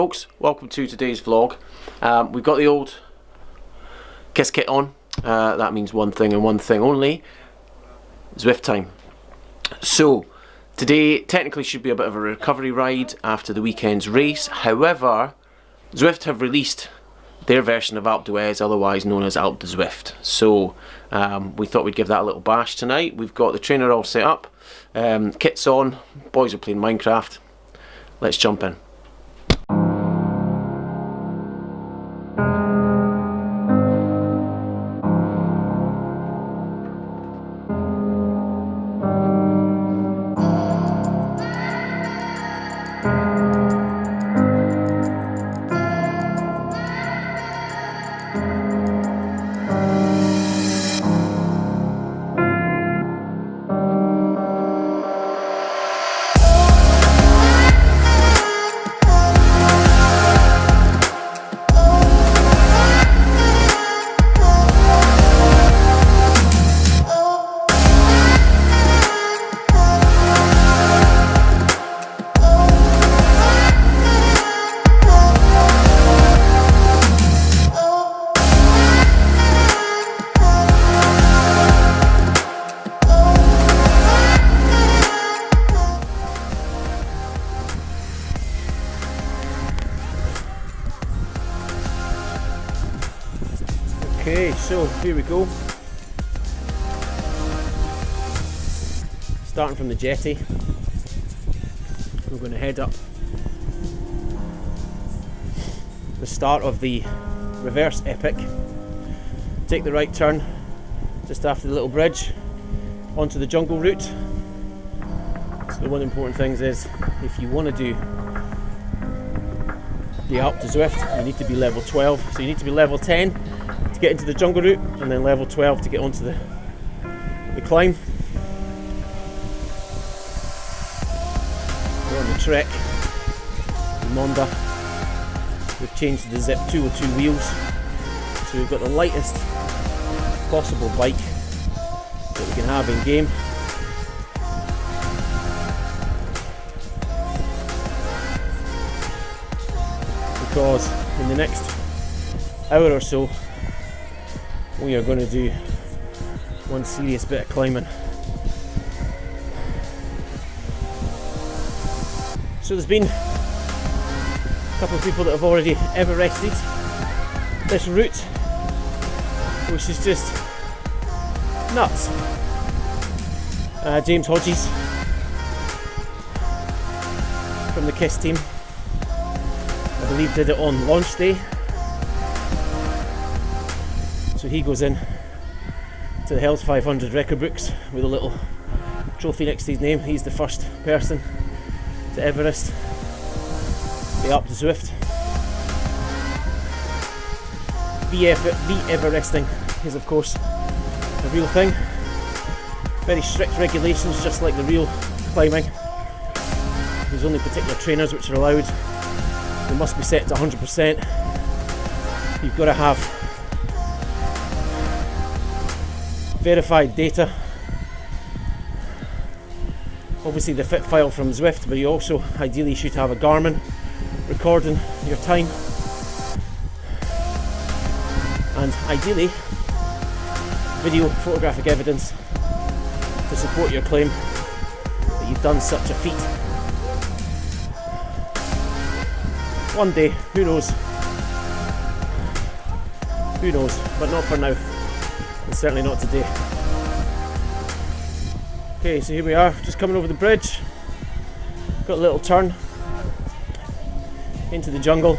folks, welcome to today's vlog. We've got the old Kiss kit on. That means one thing and one thing only: Zwift time. So today technically should be a bit of a recovery ride after the weekend's race. However, Zwift have released their version of Alpe du Zwift, otherwise known as Alpe du Zwift. So we thought we'd give that a little bash tonight. We've got the trainer all set up, kit's on, boys are playing Minecraft. Let's jump in. Okay, so here we go. Starting from the jetty, we're going to head up the start of the reverse epic. Take the right turn just after the little bridge onto the jungle route. So one of the important things is, if you want to do the Alpe du Zwift, you need to be level 12. So you need to be level 10 to get into the jungle route, and then level 12 to get onto the climb. We're on the Trek, the Monda. We've changed to the ZWIFTHQ wheels, so we've got the lightest possible bike that we can have in game. Because in the next hour or so we are going to do one serious bit of climbing. So there's been a couple of people that have already Everested this route, which is just nuts. James Hodges from the Kiss team, I believe, did it on launch day. So he goes in to the Hells 500 record books with a little trophy next to his name. He's the first person to Everest the Alpe du Zwift. Everesting is of course a real thing. Very strict regulations, just like the real climbing. There's only particular trainers which are allowed. They must be set to 100%. You've got to have verified data. Obviously the fit file from Zwift, but you also ideally should have a Garmin recording your time, and ideally video photographic evidence to support your claim that you've done such a feat. One day, who knows, but not for now, and certainly not today. Okay, so here we are, just coming over the bridge. Got a little turn into the jungle.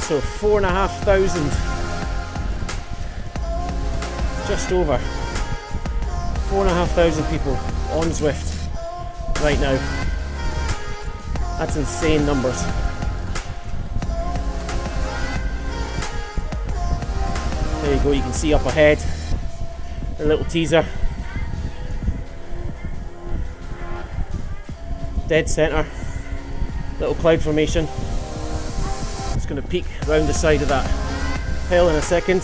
So 4,500, just over 4,500 people on Zwift right now. That's insane numbers. There you go, you can see up ahead a little teaser. Dead centre, little cloud formation. It's going to peak round the side of that hill in a second.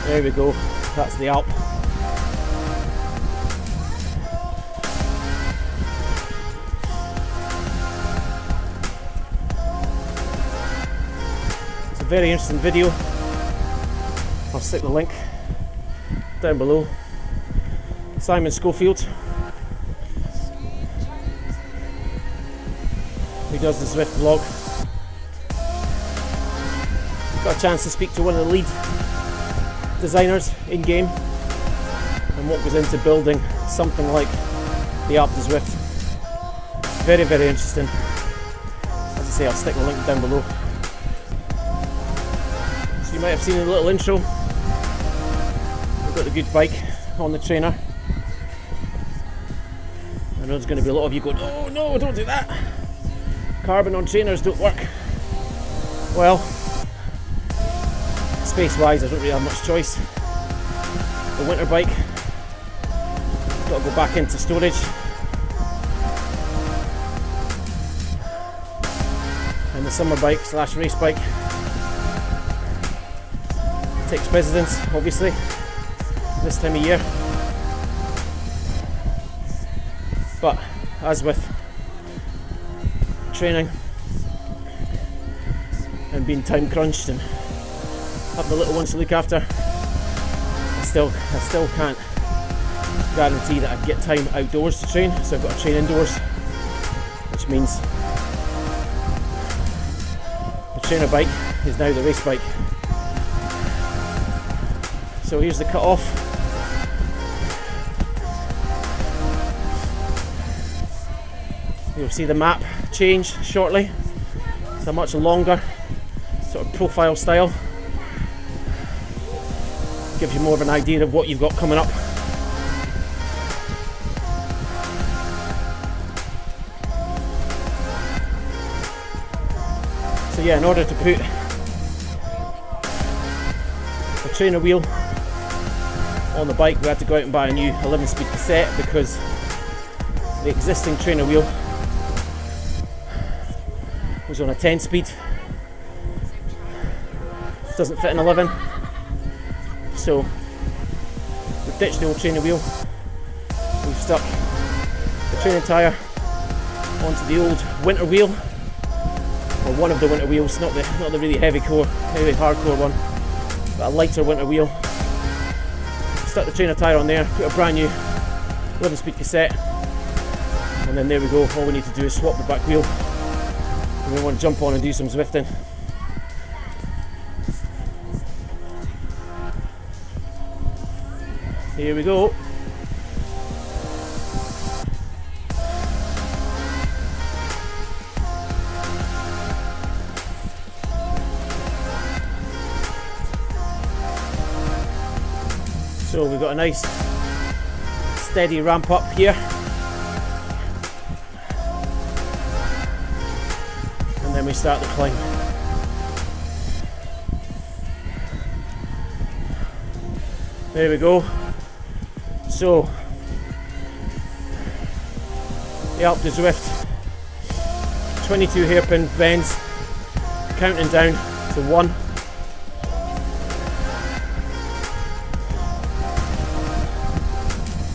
There we go, that's the Alpe. very interesting video. I'll stick the link down below. Simon Schofield, who does the Zwift vlog. Got a chance to speak to one of the lead designers in game and what goes into building something like the Alpe du Zwift. Very, very interesting. As I say, I'll stick the link down below. So you might have seen a little intro. We've got the good bike on the trainer. I know there's going to be a lot of you going, oh no, don't do that. Carbon on trainers don't work. Well, space-wise, I don't really have much choice. The winter bike, got to go back into storage. And the summer bike slash race bike takes precedence, obviously, this time of year. But as with training and being time crunched and having the little ones to look after, I still can't guarantee that I'd get time outdoors to train, so I've got to train indoors, which means the trainer bike is now the race bike. So here's the cut off. You'll see the map change shortly. It's a much longer sort of profile style. Gives you more of an idea of what you've got coming up. So yeah, in order to put the trainer wheel on the bike, we had to go out and buy a new 11-speed cassette because the existing trainer wheel was on a 10-speed. Doesn't fit an 11. So we've ditched the old trainer wheel. We've stuck the training tyre onto the old winter wheel, or one of the winter wheels, not the really heavy hardcore one, but a lighter winter wheel. Stuck the trainer tyre on there, put a brand new 11-speed cassette, and then there we go. All we need to do is swap the back wheel, and we want to jump on and do some Zwifting. Here we go. So we've got a nice steady ramp up here. And then we start the climb. There we go. So, the Alpe du Zwift, 22 hairpin bends, counting down to 1.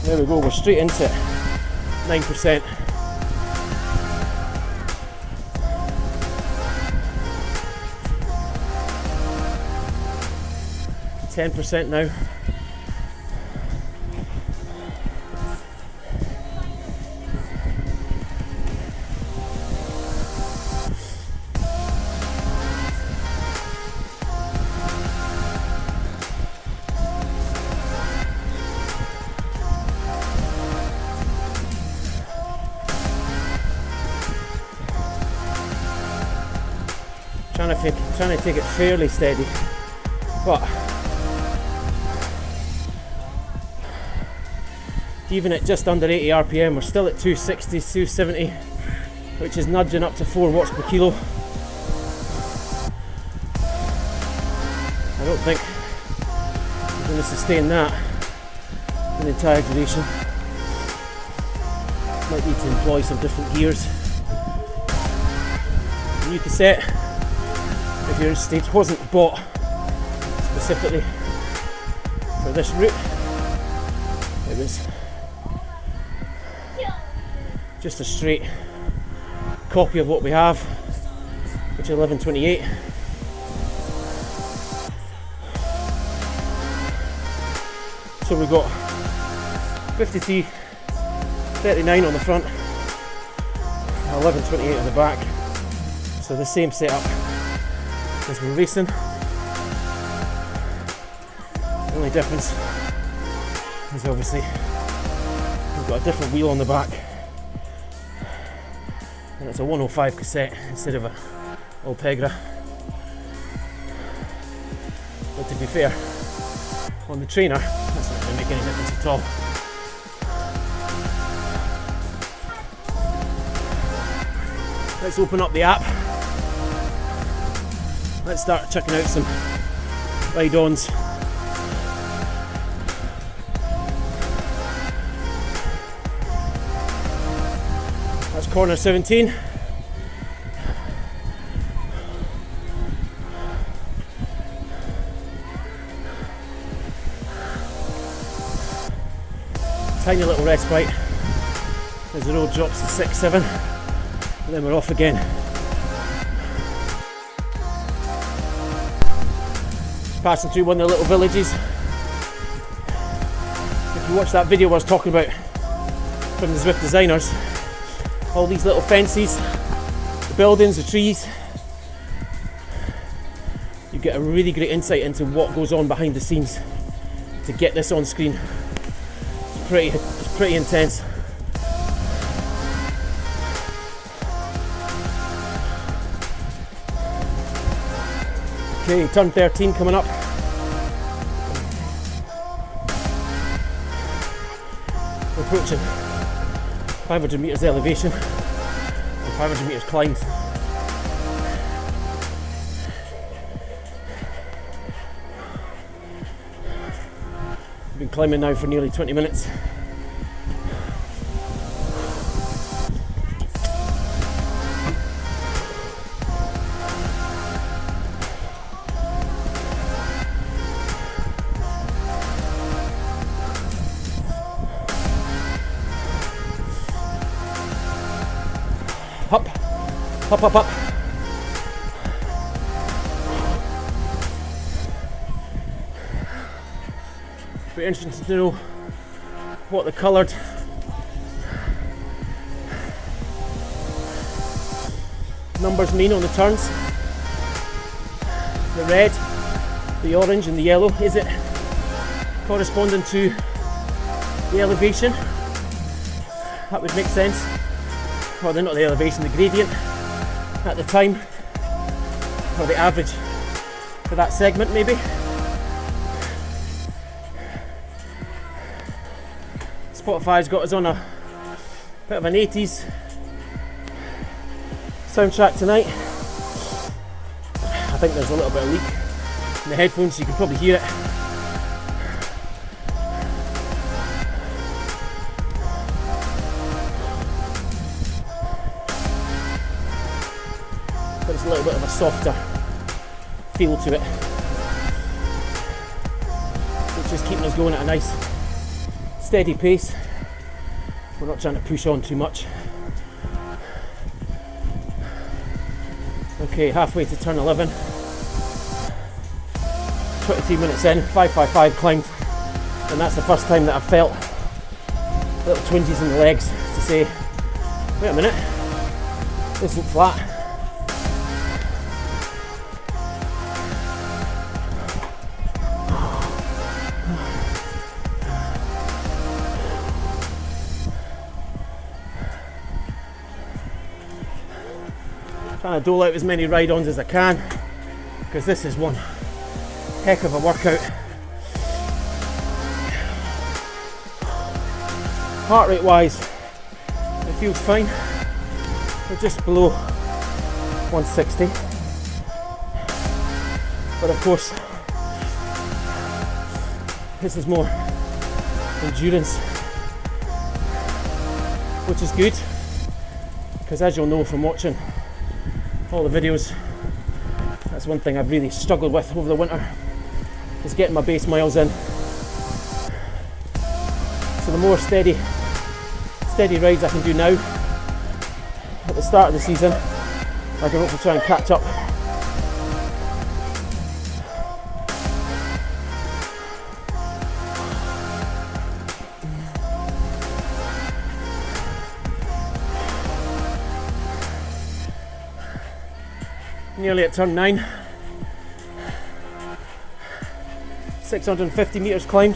There we go, we're straight into it, 9%. %10 now. Trying to take it fairly steady, but even at just under 80 RPM, we're still at 260, 270, which is nudging up to 4 watts per kilo. I don't think I'm going to sustain that for the entire duration. Might need to employ some different gears. New cassette, if you're interested, wasn't bought specifically for this route. It was just a straight copy of what we have, which is 1128. So we've got 53, 39 on the front, 11.28 on the back. So the same setup as we're racing. The only difference is obviously we've got a different wheel on the back, and it's a 105 cassette instead of a Alpegra. But to be fair, on the trainer, that's not going to make any difference at all. Let's open up the app. Let's start checking out some ride-ons. That's corner 17. Tiny little respite as the road drops to 6-7, and then we're off again. Passing through one of the little villages. If you watch that video I was talking about from the Zwift designers, all these little fences, the buildings, the trees, you get a really great insight into what goes on behind the scenes to get this on screen. It's pretty intense. Okay, turn 13 coming up. We're approaching 500 metres elevation and 500 metres climbs. We've been climbing now for nearly 20 minutes. Up, up, up, up. Be interesting to know what the coloured numbers mean on the turns. The red, the orange and the yellow. Is it corresponding to the elevation? That would make sense. Well, they're not the elevation, the gradient at the time, or the average for that segment maybe. Spotify's got us on a bit of an 80s soundtrack tonight. I think there's a little bit of leak in the headphones, so you can probably hear it. But it's a little bit of a softer feel to it, which is keeping us going at a nice steady pace. We're not trying to push on too much. Okay, halfway to turn 11. 23 minutes in, 555 climbed, and that's the first time that I've felt little twinges in the legs to say, wait a minute, this isn't flat. Trying to dole out as many ride-ons as I can, because this is one heck of a workout. Heart rate wise, it feels fine. We're just below 160. But of course, this is more endurance, which is good, because as you'll know from watching all the videos, that's one thing I've really struggled with over the winter, is getting my base miles in. So the more steady rides I can do now at the start of the season, I can hopefully try and catch up. Nearly at turn 9. 650 metres climbed.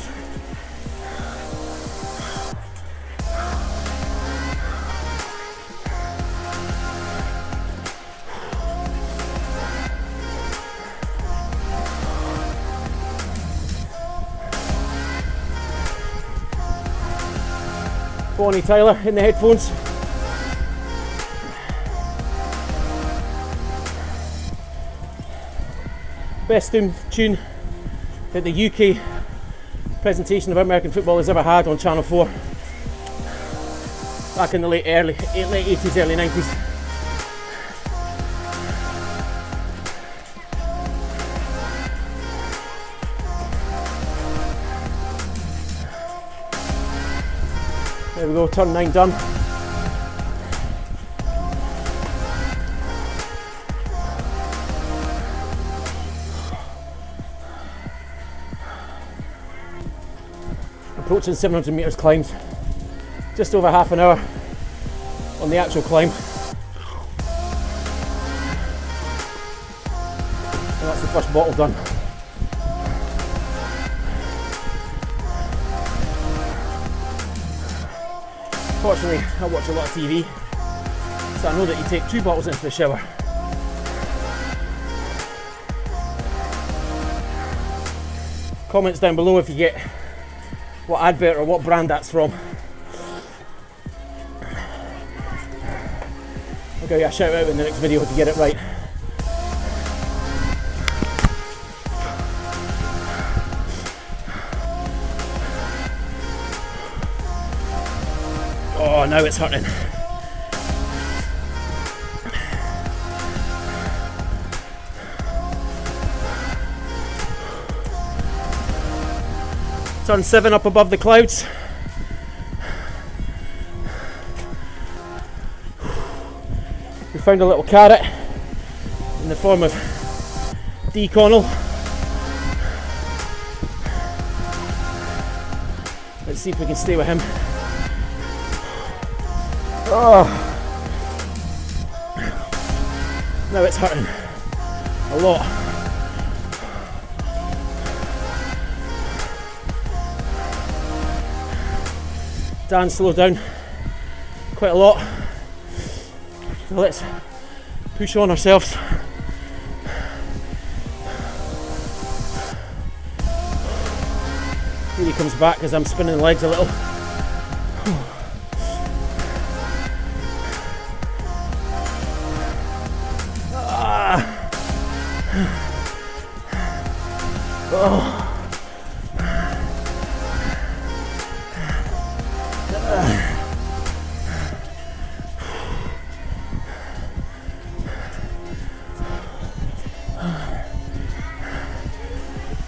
Bonnie Tyler in the headphones. Best tune that the UK presentation of American football has ever had on Channel 4. Back in the late 80s, early 90s. There we go, turn 9 done. Approaching 700 metres climbed. Just over half an hour on the actual climb. And that's the first bottle done. Fortunately, I watch a lot of TV, so I know that you take 2 bottles into the shower. Comments down below if you get what advert or what brand that's from. I'll give you a shout out in the next video if you get it right. Oh, now it's hurting. Turn 7 up above the clouds. We found a little carrot in the form of D. Connell. Let's see if we can stay with him. Oh, now it's hurting a lot. Dan slowed down quite a lot, so let's push on ourselves. Here he comes back as I'm spinning the legs a little.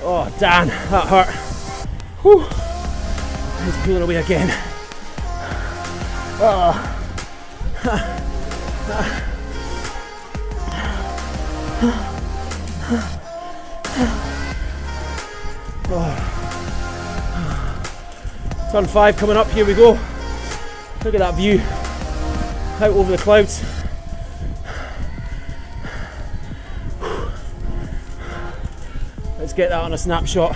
Oh, Dan, that hurt. Whew. Let's pull it away again. Oh. Turn 5 coming up, here we go. Look at that view out over the clouds. Let's get that on a snapshot.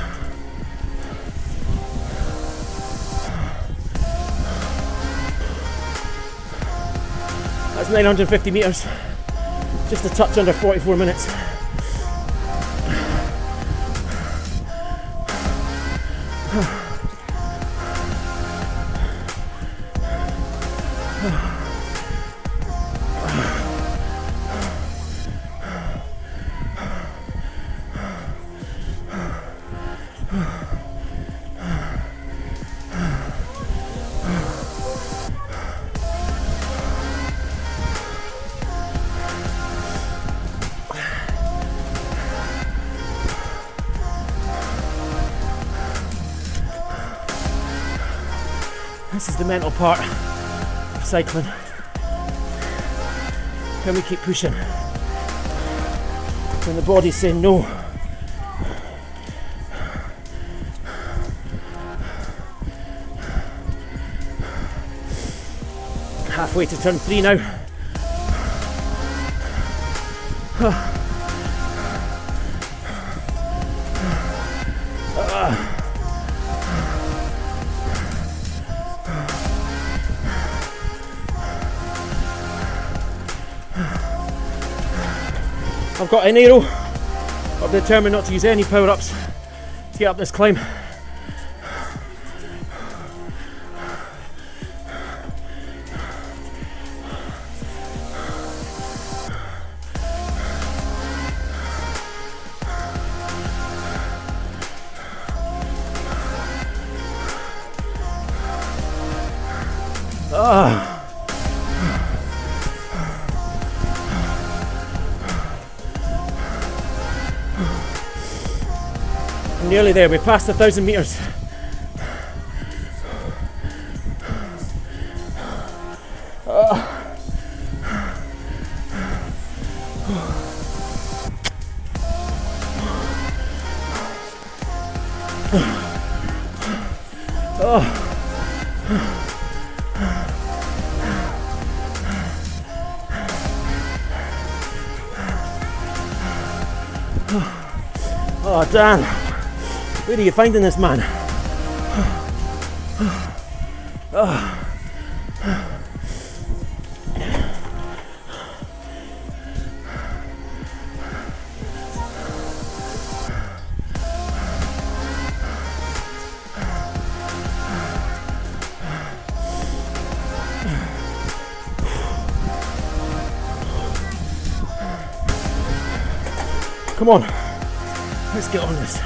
That's 950 metres, just a touch under 44 minutes. This is the mental part of cycling. Can we keep pushing when the body's saying no? Halfway to turn 3 now. I've got an arrow. I'm determined not to use any power-ups to get up this climb. I'm nearly there, we passed 1,000 meters. Oh, Dan, where are you finding this man? Come on, let's get on this.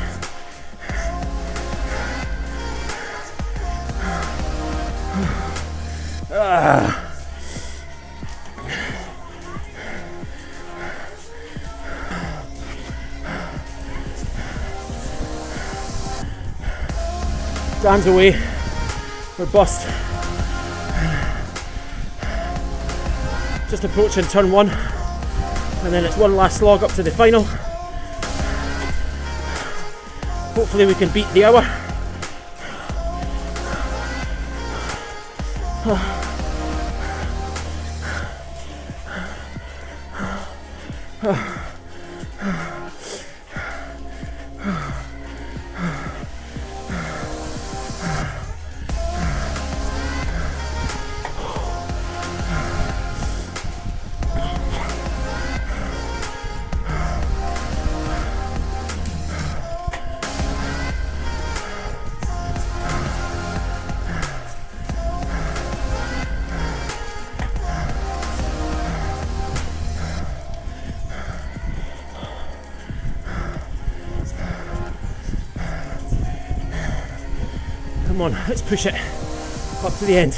Dan's away, we're bust. Just approaching turn 1, and then it's one last slog up to the final. Hopefully we can beat the hour. Come on, let's push it up to the end.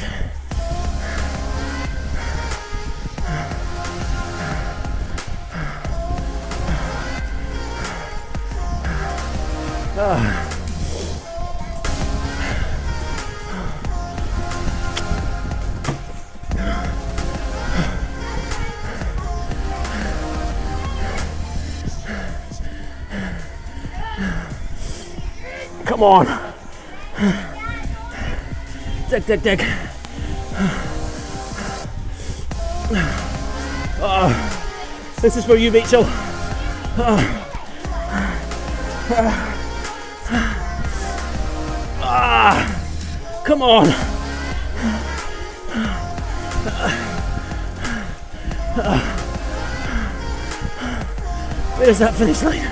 Come on. Dig, dig, dig. This is for you, Rachel. Come on. Where's that finish line?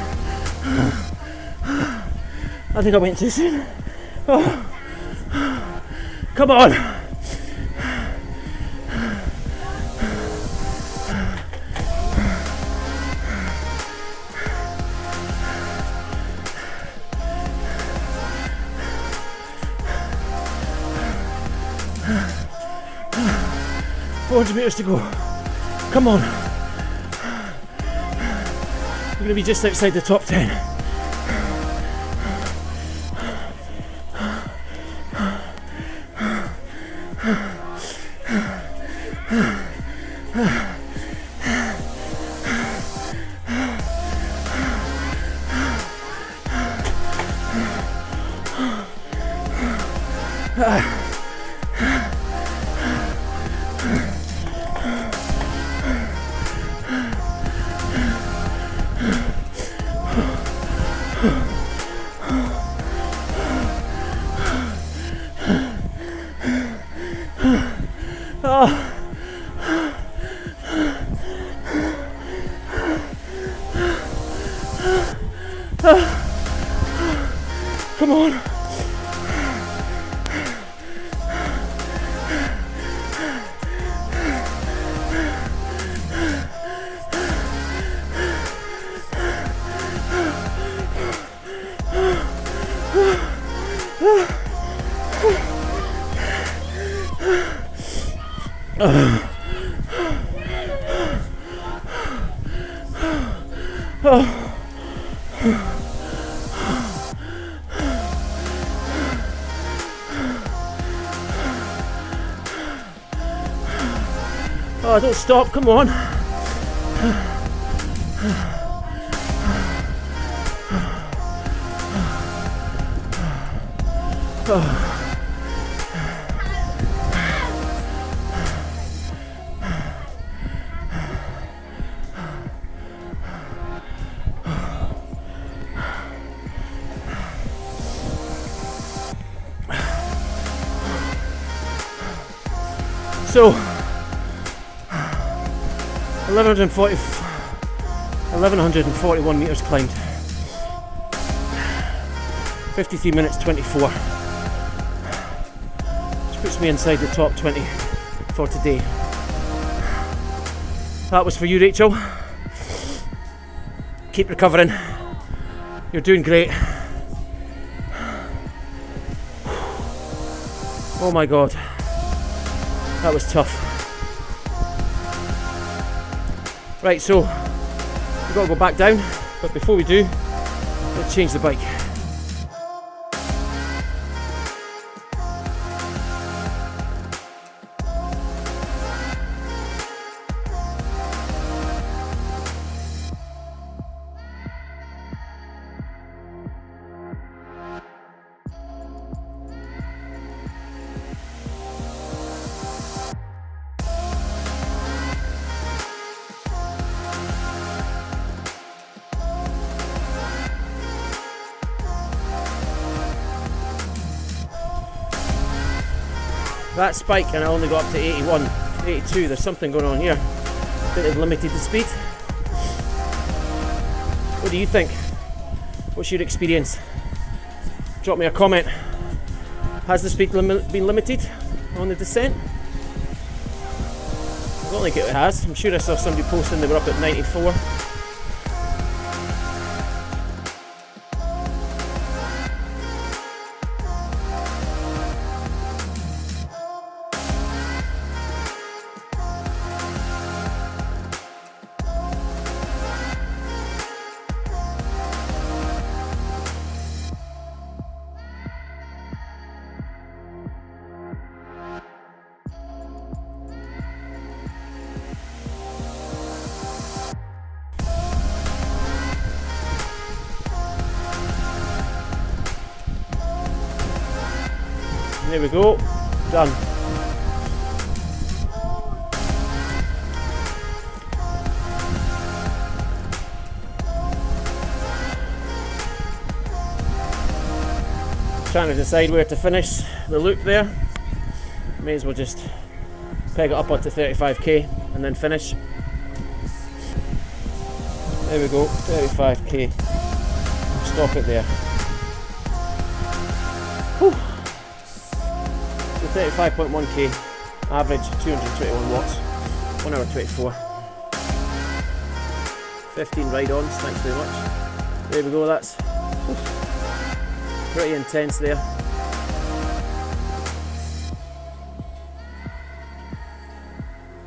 I think I went too soon. Come on! $400 meters to go. Come on. We're going to be just outside the top 10. Oh, don't stop, come on. So 1141 meters climbed, 53 minutes 24, which puts me inside the top 20 for today. That was for you, Rachel. Keep recovering, you're doing great. Oh my god, that was tough. Right, so we've got to go back down, but before we do, let's change the bike. That spike, and I only got up to 81, 82, there's something going on here. I think they've limited the speed. What do you think? What's your experience? Drop me a comment. Has the speed been limited on the descent? I don't think it has. I'm sure I saw somebody posting they were up at 94. There we go, done. Trying to decide where to finish the loop there. May as well just peg it up onto 35k and then finish. There we go, 35k. Stop it there. Whew. 35.1k, average 221 watts, 1 hour 24. 15 ride-ons, thanks very much. There we go, that's pretty intense there.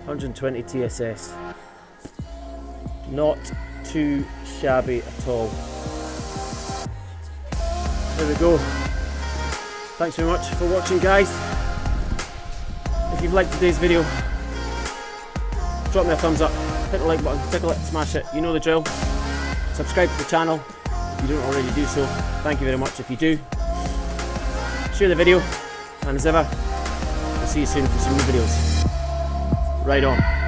(120 TSS). Not too shabby at all. There we go. Thanks very much for watching, guys. If you've liked today's video, drop me a thumbs up, hit the like button, tickle it, smash it, you know the drill. Subscribe to the channel if you don't already do so. Thank you very much if you do. Share the video, and as ever, I'll see you soon for some new videos. Right on.